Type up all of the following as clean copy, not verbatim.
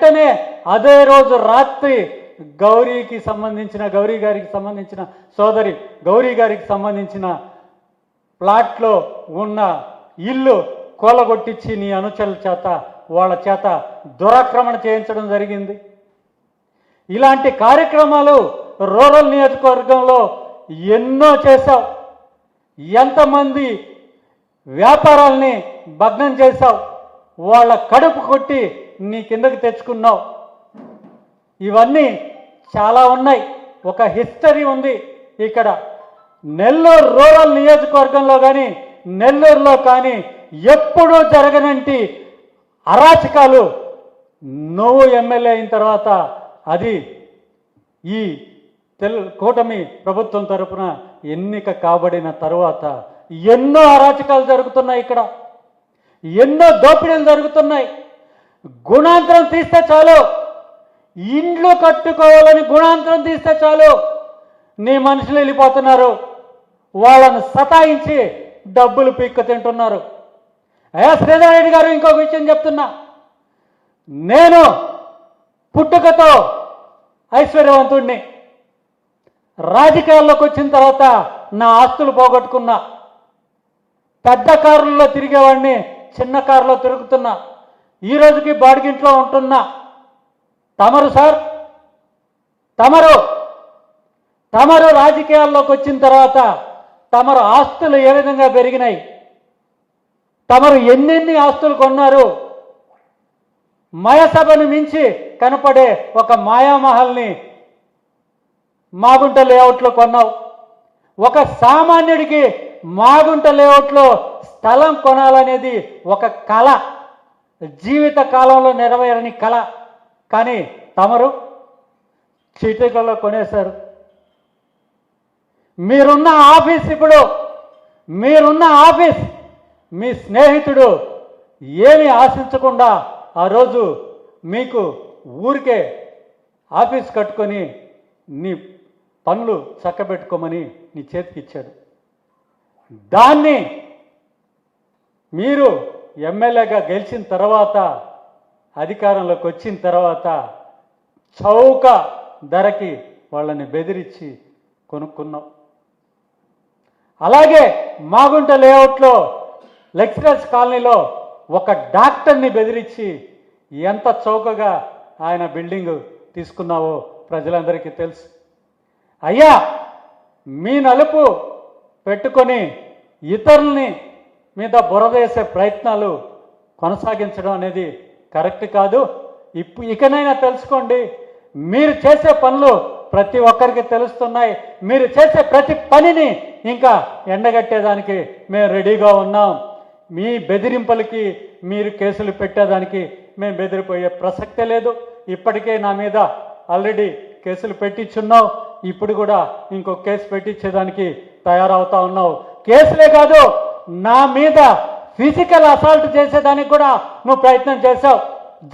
వెంటనే అదే రోజు రాత్రి గౌరీ గారికి సంబంధించిన సోదరి గౌరీ గారికి సంబంధించిన ప్లాట్లో ఉన్న ఇల్లు కూలగొట్టించి నీ అనుచరుల చేత వాళ్ళ చేత దురాక్రమణ చేయించడం జరిగింది. ఇలాంటి కార్యక్రమాలు రూరల్ నియోజకవర్గంలో ఎన్నో చేశావు. ఎంతమంది వ్యాపారాల్ని భగ్నం చేశావు, వాళ్ళ కడుపు కొట్టి నీ కిందకి తెచ్చుకున్నావు. ఇవన్నీ చాలా ఉన్నాయి. ఒక హిస్టరీ ఉంది ఇక్కడ. నెల్లూరు రూరల్ నియోజకవర్గంలో కానీ నెల్లూరులో కానీ ఎప్పుడూ జరగనంటి అరాచకాలు నువ్వు ఎమ్మెల్యే అయిన తర్వాత అది ఈ కూటమి ప్రభుత్వం తరపున ఎన్నిక కాబడిన తరువాత ఎన్నో అరాచకాలు జరుగుతున్నాయి. ఇక్కడ ఎన్నో దోపిడీలు జరుగుతున్నాయి. గుణాంతరం తీస్తే చాలు, ఇండ్లు కట్టుకోవాలని గుణాంతరం తీస్తే చాలు నీ మనుషులు వెళ్ళిపోతున్నారు. వాళ్ళను సతాయించి డబ్బులు పీక్క తింటున్నారు. శ్రీధర్ రెడ్డి గారు ఇంకొక విషయం చెప్తున్నా. నేను పుట్టుకతో ఐశ్వర్యవంతుడిని. రాజకీయాల్లోకి వచ్చిన తర్వాత నా ఆస్తులు పోగొట్టుకున్నా. పెద్ద కారుల్లో తిరిగేవాడిని, చిన్న కారులో తిరుగుతున్నా. ఈ రోజుకి బాడిగింట్లో ఉంటున్నా. తమరు సార్, తమరు రాజకీయాల్లోకి వచ్చిన తర్వాత తమరు ఆస్తులు ఏ విధంగా పెరిగినాయి, తమరు ఎన్నెన్ని ఆస్తులు కొన్నారు. మయసభను మించి కనపడే ఒక మాయామహల్ని మాగుంట లేఅవుట్లో కొన్నావు. ఒక సామాన్యుడికి మాగుంట లేఅవుట్లో స్థలం కొనాలనేది ఒక కళ, జీవిత కాలంలో నెరవేరని కళ. కానీ తమరు చీటికల్లో కొనేశారు. మీరున్న ఆఫీస్ మీ స్నేహితుడు ఏమీ ఆశించకుండా ఆ రోజు మీకు ఊరికే ఆఫీస్ కట్టుకొని నీ పనులు చక్కబెట్టుకోమని నీ చేతికి ఇచ్చాడు. దాన్ని మీరు ఎమ్మెల్యేగా గెలిచిన తర్వాత, అధికారంలోకి వచ్చిన తర్వాత చౌక ధరకి వాళ్ళని బెదిరించి కొనుక్కున్నావు. అలాగే మాగుంట లేఅవుట్లో లెక్చరర్స్ కాలనీలో ఒక డాక్టర్ని బెదిరించి ఎంత చౌకగా ఆయన బిల్డింగు తీసుకున్నావో ప్రజలందరికీ తెలుసు. అయ్యా, మీ నలుపు పెట్టుకొని ఇతరుల్ని మీద బురదేసే ప్రయత్నాలు కొనసాగించడం అనేది కరెక్ట్ కాదు. ఇకనైనా తెలుసుకోండి. మీరు చేసే పనులు ప్రతి ఒక్కరికి తెలుస్తున్నాయి. మీరు చేసే ప్రతి పనిని ఇంకా ఎండగట్టేదానికి మేము రెడీగా ఉన్నాం. మీ బెదిరింపులకి మీరు కేసులు పెట్టేదానికి మేము బెదిరిపోయే ప్రసక్తే లేదు. ఇప్పటికే నా మీద ఆల్రెడీ కేసులు పెట్టించున్నావు. ఇప్పుడు కూడా ఇంకో కేసు పెట్టించేదానికి తయారవుతా ఉన్నావు. కేసులే కాదు, నా మీద ఫిజికల్ అసాల్ట్ చేసేదానికి కూడా నువ్వు ప్రయత్నం చేశావు.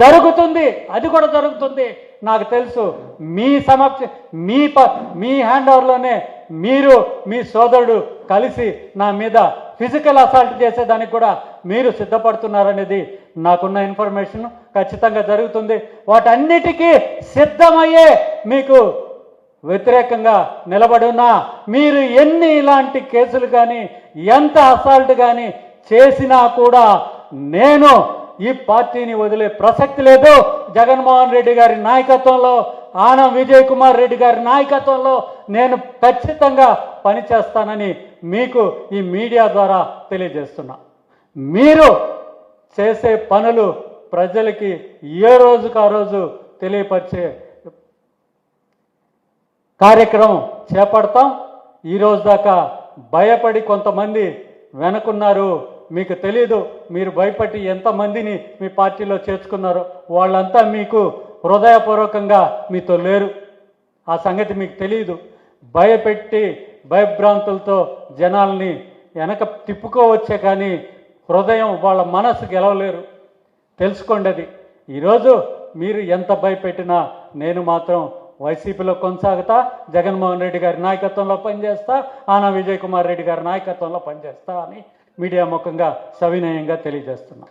జరుగుతుంది, అది కూడా జరుగుతుంది. నాకు తెలుసు. మీ హ్యాండ్ ఓవర్లోనే మీరు మీ సోదరుడు కలిసి నా మీద ఫిజికల్ అసాల్ట్ చేసేదానికి కూడా మీరు సిద్ధపడుతున్నారనేది నాకున్న ఇన్ఫర్మేషన్. ఖచ్చితంగా జరుగుతుంది. వాటన్నిటికీ సిద్ధమయ్యే మీకు వ్యతిరేకంగా నిలబడున్నా మీరు ఎన్ని ఇలాంటి కేసులు కానీ ఎంత అసాల్ట్ కానీ చేసినా కూడా నేను ఈ పార్టీని వదిలే ప్రసక్తి లేదు. జగన్మోహన్ రెడ్డి గారి నాయకత్వంలో, ఆనం విజయ్ కుమార్ రెడ్డి గారి నాయకత్వంలో నేను ఖచ్చితంగా పనిచేస్తానని మీకు ఈ మీడియా ద్వారా తెలియజేస్తున్నా. మీరు చేసే పనులు ప్రజలకి ఏ రోజుకు ఆ రోజు తెలియపరిచే కార్యక్రమం చేపడతాం. ఈరోజు దాకా భయపడి కొంతమంది వెనుకున్నారు. మీకు తెలీదు. మీరు భయపడి ఎంతమందిని మీ పార్టీలో చేర్చుకున్నారో వాళ్ళంతా మీకు హృదయపూర్వకంగా మీతో లేరు. ఆ సంగతి మీకు తెలియదు. భయపెట్టి భయభ్రాంతులతో జనాల్ని వెనక తిప్పుకోవచ్చే కానీ హృదయం వాళ్ళ మనసు గెలవలేరు. తెలుసుకోండి అది. ఈరోజు మీరు ఎంత భయపెట్టినా నేను మాత్రం వైసీపీలో కొనసాగుతా. జగన్మోహన్ రెడ్డి గారి నాయకత్వంలో పనిచేస్తా. ఆనం విజయ్ కుమార్ రెడ్డి గారి నాయకత్వంలో పనిచేస్తా అని మీడియా ముఖంగా సవినయంగా తెలియజేస్తున్నా.